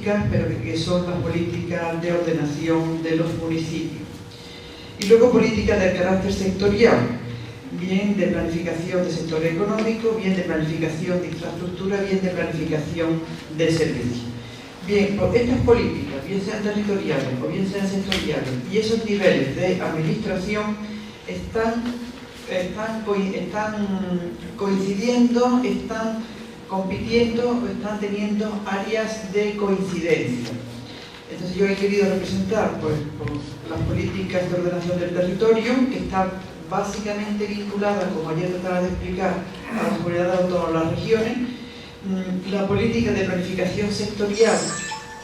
políticas, pero que son las políticas de ordenación de los municipios. Y luego políticas de carácter sectorial, bien de planificación del sector económico, bien de planificación de infraestructura, bien de planificación de servicios. Bien, pues estas políticas, bien sean territoriales o bien sean sectoriales, y esos niveles de administración están coincidiendo, están compitiendo, están teniendo áreas de coincidencia. Entonces yo he querido representar pues, las políticas de ordenación del territorio, que están básicamente vinculadas, como ayer trataba de explicar, a las comunidades autónomas, las regiones, la política de planificación sectorial,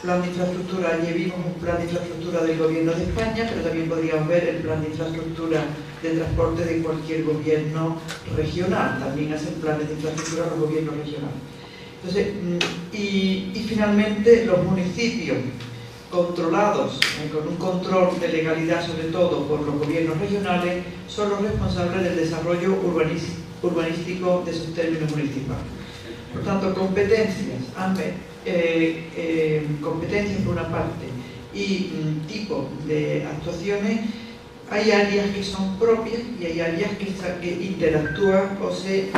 plan de infraestructura. Allí vimos un plan de infraestructura del Gobierno de España, pero también podríamos ver el plan de infraestructura de transporte de cualquier gobierno regional. También hacen planes de infraestructura los gobiernos regionales. Entonces, y finalmente los municipios controlados, con un control de legalidad sobre todo por los gobiernos regionales, son los responsables del desarrollo urbanístico de sus términos municipales. Por tanto, competencias por una parte y tipo de actuaciones, hay áreas que son propias y hay áreas que interactúan o se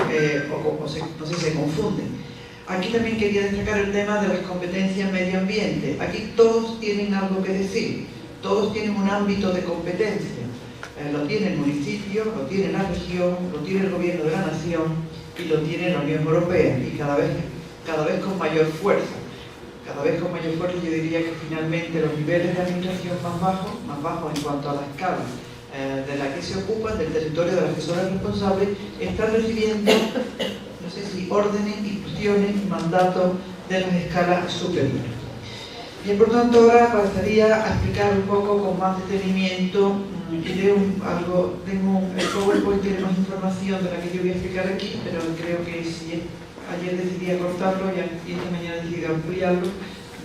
confunden. Aquí también quería destacar el tema de las competencias medio ambiente. Aquí todos tienen algo que decir, todos tienen un ámbito de competencia. Lo tiene el municipio, lo tiene la región, lo tiene el gobierno de la nación y lo tiene la Unión Europea, y cada vez con mayor fuerza. Cada vez con mayor fuerza. Yo diría que finalmente los niveles de administración más bajos en cuanto a la escala de la que se ocupan, del territorio de las que son responsables, están recibiendo, no sé si órdenes, instrucciones y mandatos de las escalas superiores. Bien, por tanto, ahora pasaría a explicar un poco con más detenimiento y leo algo. Tengo el PowerPoint, tiene más información de la que yo voy a explicar aquí, pero creo que si ayer decidí acortarlo y esta mañana decidí ampliarlo,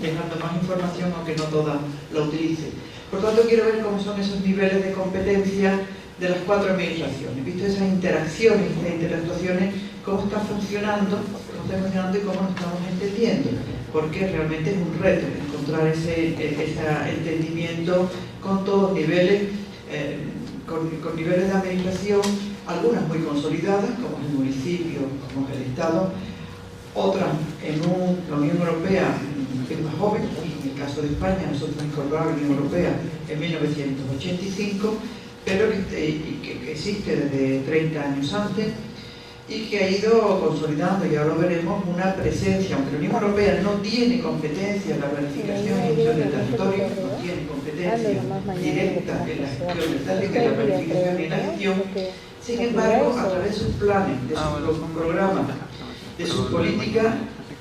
dejando más información, aunque no toda la utilice. Por tanto, quiero ver cómo son esos niveles de competencia de las cuatro administraciones. Visto esas interacciones, esas interactuaciones, cómo está funcionando y cómo nos estamos entendiendo, porque realmente es un reto encontrar ese entendimiento con todos niveles, con niveles de administración, algunas muy consolidadas, como es el municipio, como es el Estado, otras en la Unión Europea, que es más joven. En el caso de España, nosotros incorporamos la Unión Europea en 1985, pero que existe desde 30 años antes, y que ha ido consolidando, y ahora veremos, una presencia. Aunque la Unión Europea no tiene competencia en la planificación y gestión del territorio, no tiene competencia directa en la gestión del territorio, en la planificación y la gestión, sin embargo, a través de sus planes, de sus programas, de sus políticas,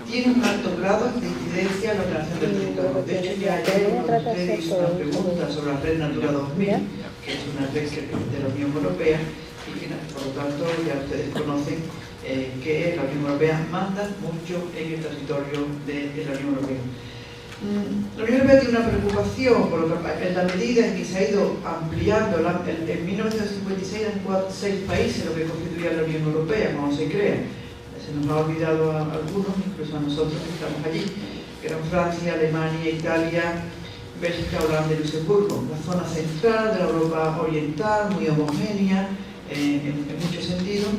tiene un alto grado de incidencia en la ordenación del territorio. De hecho, ya ayer uno de ustedes hizo una pregunta sobre la Red Natura 2000, que es una red de la Unión Europea, y que, por lo tanto, ya ustedes conocen que la Unión Europea manda mucho en el territorio de la Unión Europea. La Unión Europea tiene una preocupación, en la medida en que se ha ido ampliando. En 1956 eran 6 países los que constituían la Unión Europea, como se crea. Se nos ha olvidado a algunos, incluso a nosotros que estamos allí, que eran Francia, Alemania, Italia, Bélgica, Holanda y Luxemburgo. La zona central de la Europa oriental, muy homogénea en muchos sentidos,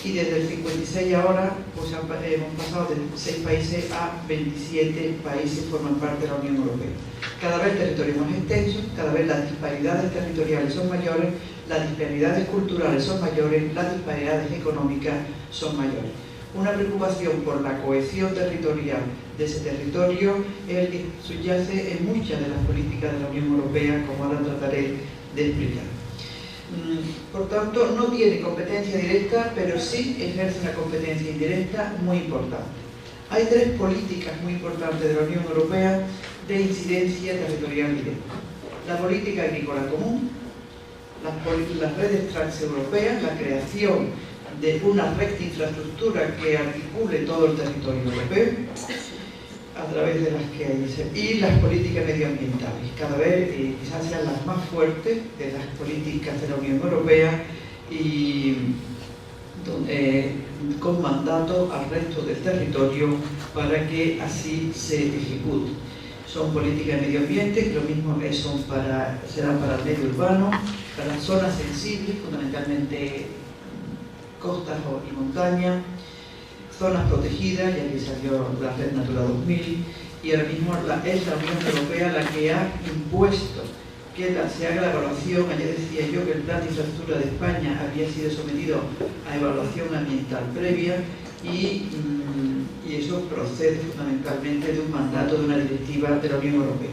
y desde el 56 ahora pues hemos pasado de 6 países a 27 países forman parte de la Unión Europea. Cada vez territorios más extensos, cada vez las disparidades territoriales son mayores, las disparidades culturales son mayores, las disparidades económicas son mayores. Una preocupación por la cohesión territorial de ese territorio es el que subyace en muchas de las políticas de la Unión Europea, como ahora trataré de explicar. Por tanto, no tiene competencia directa, pero sí ejerce una competencia indirecta muy importante. Hay 3 políticas muy importantes de la Unión Europea de incidencia territorial directa: la política agrícola común, las redes transeuropeas, la creación de una red de infraestructura que articule todo el territorio europeo a través de las que hay, y las políticas medioambientales, cada vez quizás sean las más fuertes de las políticas de la Unión Europea, y con mandato al resto del territorio para que así se ejecute. son políticas de medio ambiente, que lo mismo serán para el medio urbano, para zonas sensibles, fundamentalmente costas y montañas, zonas protegidas, ya que salió la Red Natura 2000, y ahora mismo es la Unión Europea la que ha impuesto que se haga la evaluación. Ayer decía yo que el plan de infraestructura de España había sido sometido a evaluación ambiental previa y eso procede fundamentalmente de un mandato de una directiva de la Unión Europea.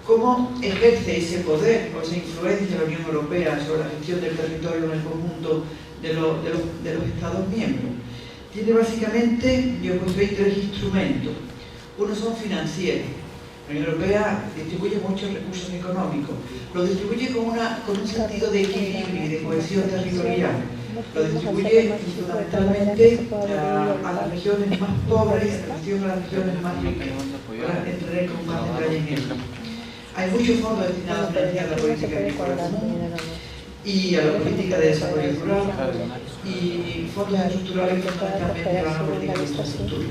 ¿Cómo ejerce ese poder o esa influencia de la Unión Europea sobre la gestión del territorio en el conjunto de los Estados miembros? Tiene básicamente, yo he puesto ahí 3 instrumentos. Uno son financieros. La Unión Europea distribuye muchos recursos económicos, lo distribuye con un sentido de equilibrio y de cohesión territorial. Lo distribuye fundamentalmente a las regiones más pobres en relación a las regiones más ricas. Ahora entraré con más detalle en ello. Hay muchos fondos destinados a financiar la política agrícola común y a la política de desarrollo rural y fondos estructurales fundamentalmente a la política de infraestructura.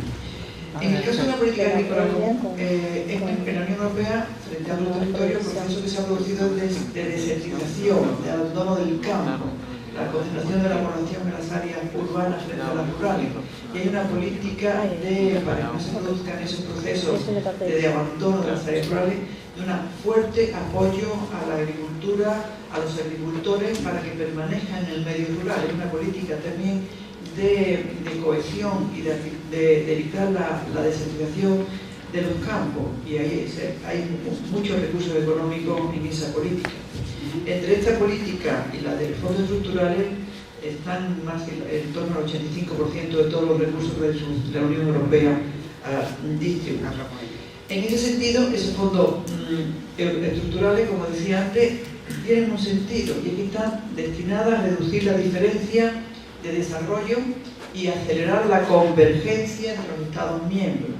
En el caso de la política agrícola común, en la Unión Europea, frente a los territorios, el proceso que se ha producido de desertización, de abandono del campo, la concentración de la población en las áreas urbanas frente a las rurales. Y hay una política para que no se produzcan esos procesos de abandono de las áreas rurales, de un fuerte apoyo a la agricultura, a los agricultores, para que permanezcan en el medio rural. Es una política también de cohesión y de evitar la desertización de los campos, y hay muchos recursos económicos en esa política. Entre esta política y la de los fondos estructurales están más en torno al 85% de todos los recursos de la Unión Europea distribuidos. En ese sentido, esos fondos estructurales, como decía antes, tienen un sentido, y es que están destinadas a reducir la diferencia de desarrollo y acelerar la convergencia entre los Estados miembros.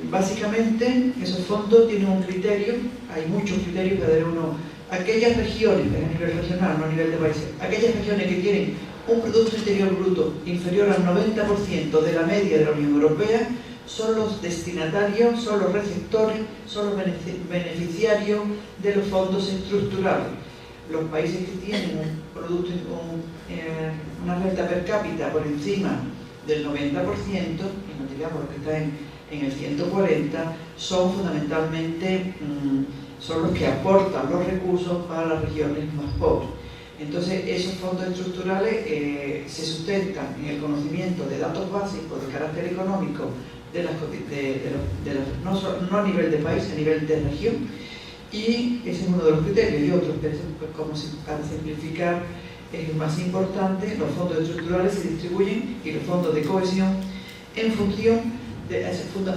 Básicamente, esos fondos tienen un criterio, hay muchos criterios, pero aquellas regiones, a nivel regional, no a nivel de países, aquellas regiones que tienen un Producto Interior Bruto inferior al 90% de la media de la Unión Europea, son los destinatarios, son los receptores, son los beneficiarios de los fondos estructurales. Los países que tienen una renta per cápita por encima del 90%, y no digamos los que están en el 140, son fundamentalmente son los que aportan los recursos para las regiones más pobres. Entonces, esos fondos estructurales se sustentan en el conocimiento de datos básicos de carácter económico no a nivel de país, a nivel de región, y ese es uno de los criterios. Y otros, pues, como para simplificar, es el más importante: los fondos estructurales se distribuyen, y los fondos de cohesión, en función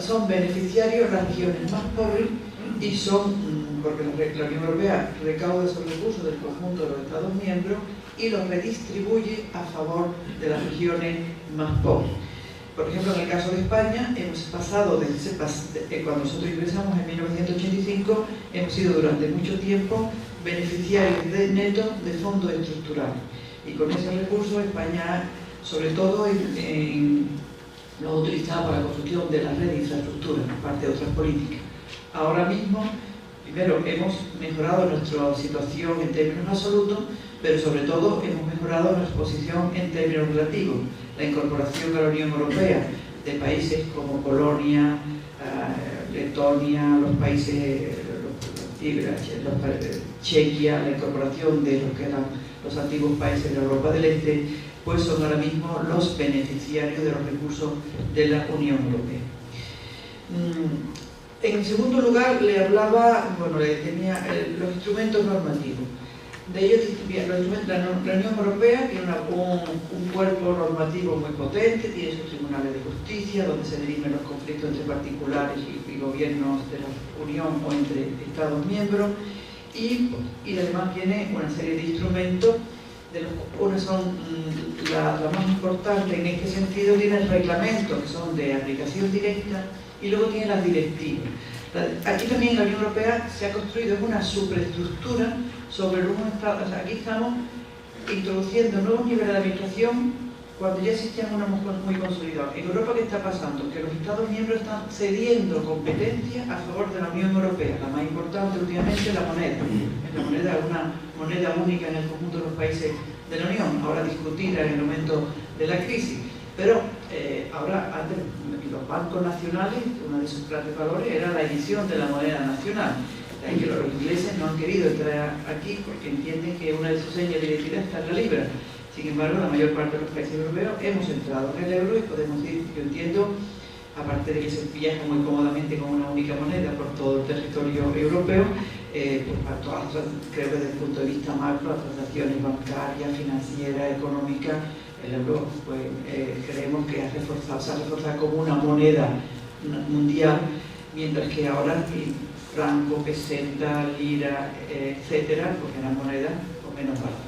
son beneficiarios las regiones más pobres, y porque la Unión Europea recauda esos recursos del conjunto de los Estados miembros y los redistribuye a favor de las regiones más pobres. Por ejemplo, en el caso de España, hemos pasado cuando nosotros ingresamos en 1985, hemos sido durante mucho tiempo beneficiarios netos de fondos estructurales. Y con ese recurso, España, sobre todo, lo ha utilizado para la construcción de la red de infraestructura, aparte de otras políticas. Ahora mismo, primero, hemos mejorado nuestra situación en términos absolutos, pero sobre todo hemos mejorado nuestra posición en términos relativos. La incorporación a la Unión Europea de países como Polonia, Letonia, los países, Chequia, la incorporación de los que eran los antiguos países de la Europa del Este, pues son ahora mismo los beneficiarios de los recursos de la Unión Europea. En segundo lugar, le hablaba, tenía los instrumentos normativos. De ellos, la Unión Europea tiene un cuerpo normativo muy potente, tiene sus tribunales de justicia, donde se dirimen los conflictos entre particulares y gobiernos de la Unión o entre Estados miembros, y además tiene una serie de instrumentos, unos son la más importante en este sentido, tiene el reglamento, que son de aplicación directa, y luego tiene las directivas. Aquí también la Unión Europea se ha construido una superestructura sobre nuevos estados. Aquí estamos introduciendo nuevos niveles de administración cuando ya existían unos muy consolidados. En Europa, ¿qué está pasando? Que los Estados miembros están cediendo competencia a favor de la Unión Europea. La más importante últimamente es la moneda. Es la moneda, una moneda única en el conjunto de los países de la Unión, ahora discutida en el momento de la crisis. Pero ahora, antes, los bancos nacionales, uno de sus grandes valores era la emisión de la moneda nacional. Es que los ingleses no han querido entrar aquí porque entienden que una de sus señas de identidad está en la libra. Sin embargo, la mayor parte de los países europeos hemos entrado en el euro y podemos decir, yo entiendo, aparte de que se viaja muy cómodamente con una única moneda por todo el territorio europeo, pues para todas, creo que desde el punto de vista macro, las transacciones bancarias, financieras, económicas, el euro, pues creemos que se ha reforzado como una moneda mundial, mientras que ahora franco, peseta, lira, etcétera, pues eran monedas con menos valor.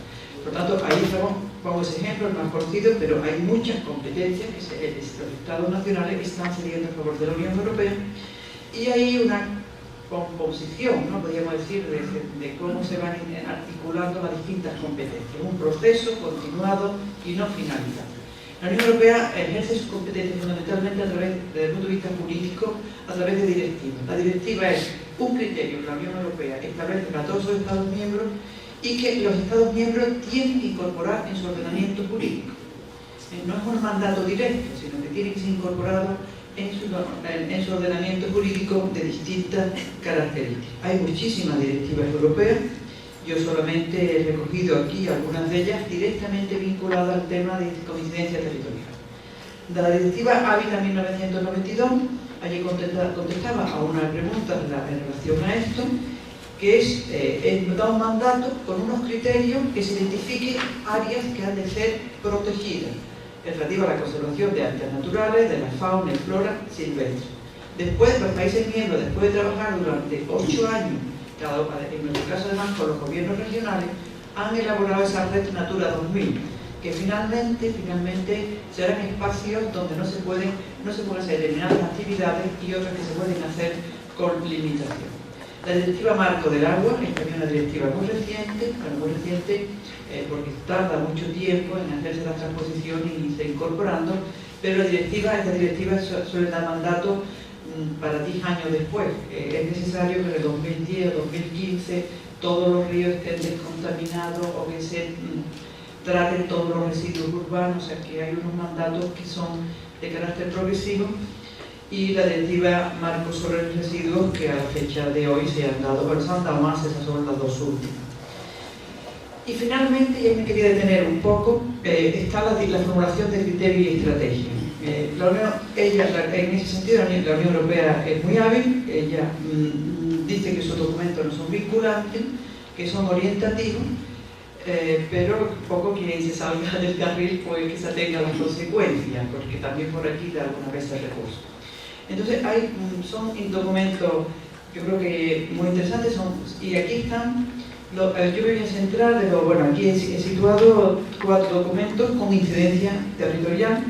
Por tanto, ahí estamos, pongo ese ejemplo, el más conocido, pero hay muchas competencias que los Estados nacionales están cediendo a favor de la Unión Europea, y hay una composición, ¿no? Podríamos decir, de cómo se van articulando las distintas competencias, un proceso continuado y no finalizado. La Unión Europea ejerce sus competencias fundamentalmente desde el punto de vista jurídico a través de directivas. La directiva es un criterio que la Unión Europea establece para todos los Estados miembros y que los Estados miembros tienen que incorporar en su ordenamiento jurídico. No es un mandato directo, sino que tiene que ser incorporado en su ordenamiento jurídico de distintas características. Hay muchísimas directivas europeas, yo solamente he recogido aquí algunas de ellas directamente vinculadas al tema de coincidencia territorial. La directiva Ávila 1992, allí contestaba a una pregunta en relación a esto, que da un mandato con unos criterios que se identifiquen áreas que han de ser protegidas, relativa a la conservación de áreas naturales, de la fauna y flora silvestre. Después, los países miembros, después de trabajar durante 8 años, en nuestro caso además con los gobiernos regionales, han elaborado esa red Natura 2000, que finalmente serán espacios donde no se pueden hacer determinadas actividades y otras que se pueden hacer con limitación. La directiva Marco del Agua es también una directiva muy reciente, porque tarda mucho tiempo en hacerse la transposición y se incorporando, pero esta directiva suele dar mandato para 10 años después. Es necesario que en el 2010 o 2015 todos los ríos estén descontaminados o que se traten todos los residuos urbanos, o sea que hay unos mandatos que son de carácter progresivo, y la directiva Marco sobre los residuos, que a la fecha de hoy se han dado más, esas son las dos últimas. Y finalmente, y ahí me quería detener un poco, está la formulación de criterios y estrategias. En ese sentido, la Unión Europea es muy hábil, ella dice que sus documentos no son vinculantes, que son orientativos, pero poco quien se salga del carril, pues que se atenga a las consecuencias, porque también por aquí da alguna vez el recurso. Entonces, son documentos, yo creo que muy interesantes, y aquí están, yo me voy a centrar, aquí he situado 4 documentos con incidencia territorial,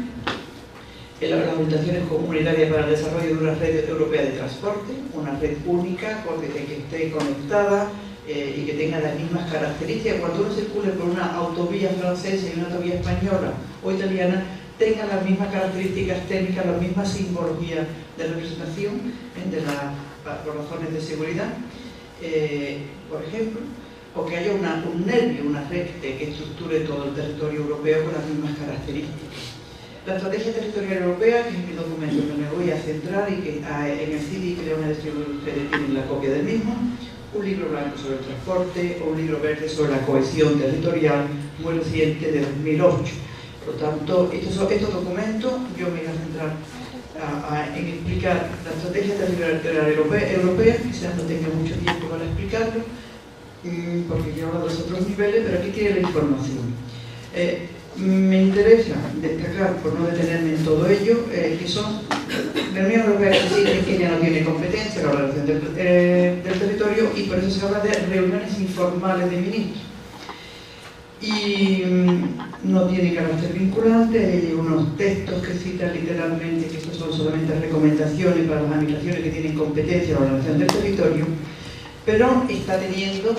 las orientaciones comunitarias para el desarrollo de una red europea de transporte, una red única, que esté conectada y que tenga las mismas características. Cuando uno circule por una autovía francesa y una autovía española o italiana, tengan las mismas características técnicas, la misma simbología de representación por razones de seguridad, por ejemplo, o que haya un nervio, una red que estructure todo el territorio europeo con las mismas características. La Estrategia Territorial Europea, que es mi documento que me voy a centrar y que en el CD creo que ustedes tienen la copia del mismo, un libro blanco sobre el transporte o un libro verde sobre la cohesión territorial muy reciente de 2008. Por lo tanto, estos documentos yo me voy a centrar en explicar la Estrategia Territorial Europea, quizás no tenga mucho tiempo para explicarlo, porque yo hablo de los otros niveles, pero aquí tiene la información. Me interesa destacar, por no detenerme en todo ello, que son la Unión Europea, que ella no tiene competencia en la ordenación del territorio, y por eso se habla de reuniones informales de ministros. Y no tiene carácter vinculante, hay unos textos que citan literalmente que estos son solamente recomendaciones para las administraciones que tienen competencia en la ordenación del territorio, pero está teniendo